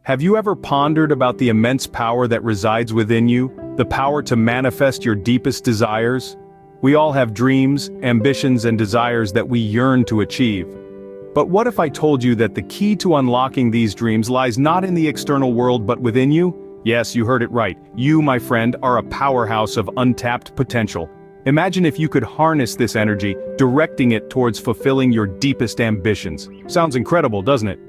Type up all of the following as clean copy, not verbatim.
Have you ever pondered about the immense power that resides within you, the power to manifest your deepest desires? We all have dreams, ambitions, and desires that we yearn to achieve. But what if I told you that the key to unlocking these dreams lies not in the external world but within you? Yes, you heard it right. You, my friend, are a powerhouse of untapped potential. Imagine if you could harness this energy, directing it towards fulfilling your deepest ambitions. Sounds incredible, doesn't it?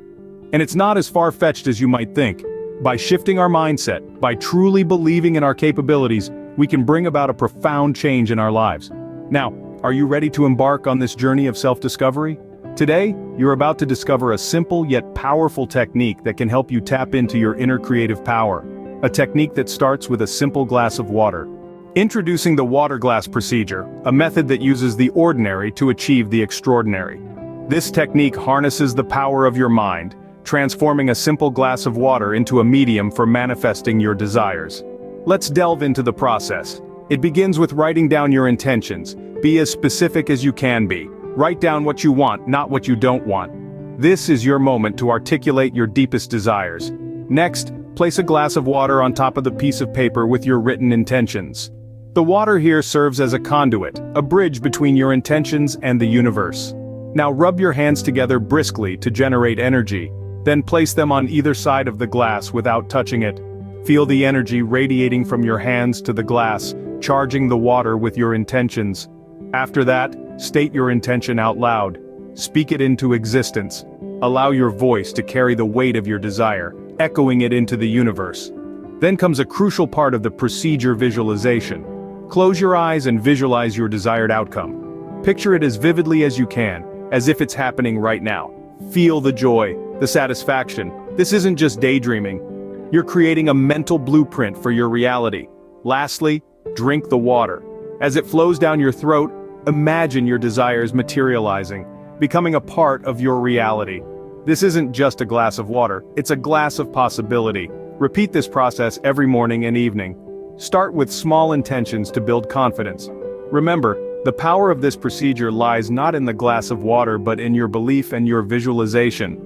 And it's not as far-fetched as you might think. By shifting our mindset, by truly believing in our capabilities, we can bring about a profound change in our lives. Now, are you ready to embark on this journey of self-discovery? Today, you're about to discover a simple yet powerful technique that can help you tap into your inner creative power. A technique that starts with a simple glass of water. Introducing the water glass procedure, a method that uses the ordinary to achieve the extraordinary. This technique harnesses the power of your mind, transforming a simple glass of water into a medium for manifesting your desires. Let's delve into the process. It begins with writing down your intentions. Be as specific as you can be. Write down what you want, not what you don't want. This is your moment to articulate your deepest desires. Next, place a glass of water on top of the piece of paper with your written intentions. The water here serves as a conduit, a bridge between your intentions and the universe. Now rub your hands together briskly to generate energy, then place them on either side of the glass without touching it. Feel the energy radiating from your hands to the glass, charging the water with your intentions. After that, state your intention out loud. Speak it into existence. Allow your voice to carry the weight of your desire, echoing it into the universe. Then comes a crucial part of the procedure: visualization. Close your eyes and visualize your desired outcome. Picture it as vividly as you can, as if it's happening right now. Feel the joy, the satisfaction. This isn't just daydreaming. You're creating a mental blueprint for your reality. Lastly, drink the water. As it flows down your throat, imagine your desires materializing, becoming a part of your reality. This isn't just a glass of water, it's a glass of possibility. Repeat this process every morning and evening. Start with small intentions to build confidence. Remember, the power of this procedure lies not in the glass of water but in your belief and your visualization.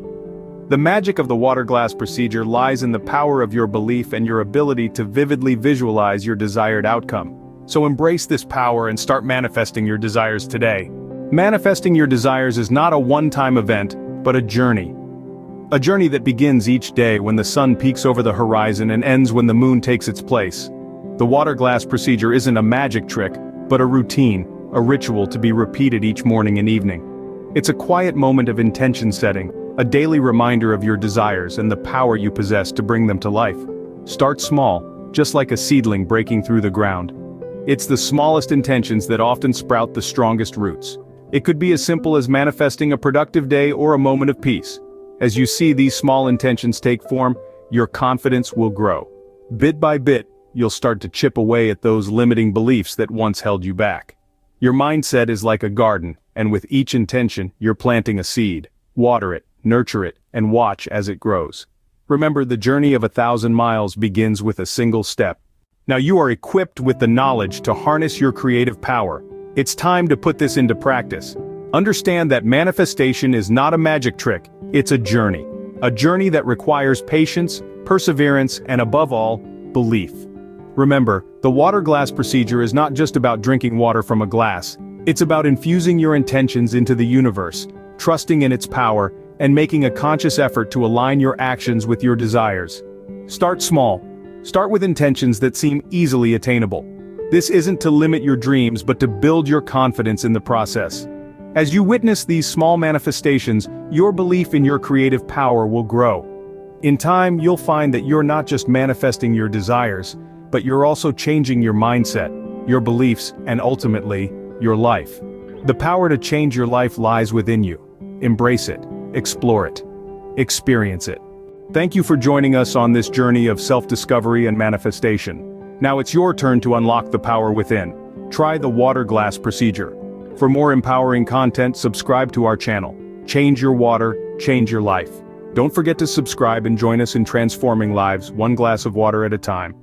The magic of the water glass procedure lies in the power of your belief and your ability to vividly visualize your desired outcome. So embrace this power and start manifesting your desires today. Manifesting your desires is not a one-time event, but a journey. A journey that begins each day when the sun peeks over the horizon and ends when the moon takes its place. The water glass procedure isn't a magic trick, but a routine, a ritual to be repeated each morning and evening. It's a quiet moment of intention setting, a daily reminder of your desires and the power you possess to bring them to life. Start small, just like a seedling breaking through the ground. It's the smallest intentions that often sprout the strongest roots. It could be as simple as manifesting a productive day or a moment of peace. As you see these small intentions take form, your confidence will grow. Bit by bit, you'll start to chip away at those limiting beliefs that once held you back. Your mindset is like a garden, and with each intention, you're planting a seed. Water it, nurture it, and watch as it grows. Remember, the journey of 1,000 miles begins with a single step. Now you are equipped with the knowledge to harness your creative power. It's time to put this into practice. Understand that manifestation is not a magic trick, it's a journey. A journey that requires patience, perseverance, and above all, belief. Remember, the water glass procedure is not just about drinking water from a glass. It's about infusing your intentions into the universe, trusting in its power, and making a conscious effort to align your actions with your desires. Start small. Start with intentions that seem easily attainable. This isn't to limit your dreams but to build your confidence in the process. As you witness these small manifestations, your belief in your creative power will grow. In time, you'll find that you're not just manifesting your desires, but you're also changing your mindset, your beliefs, and ultimately, your life. The power to change your life lies within you. Embrace it, explore it, experience it. Thank you for joining us on this journey of self-discovery and manifestation. Now it's your turn to unlock the power within. Try the water glass procedure. For more empowering content, subscribe to our channel. Change your water, change your life. Don't forget to subscribe and join us in transforming lives, one glass of water at a time.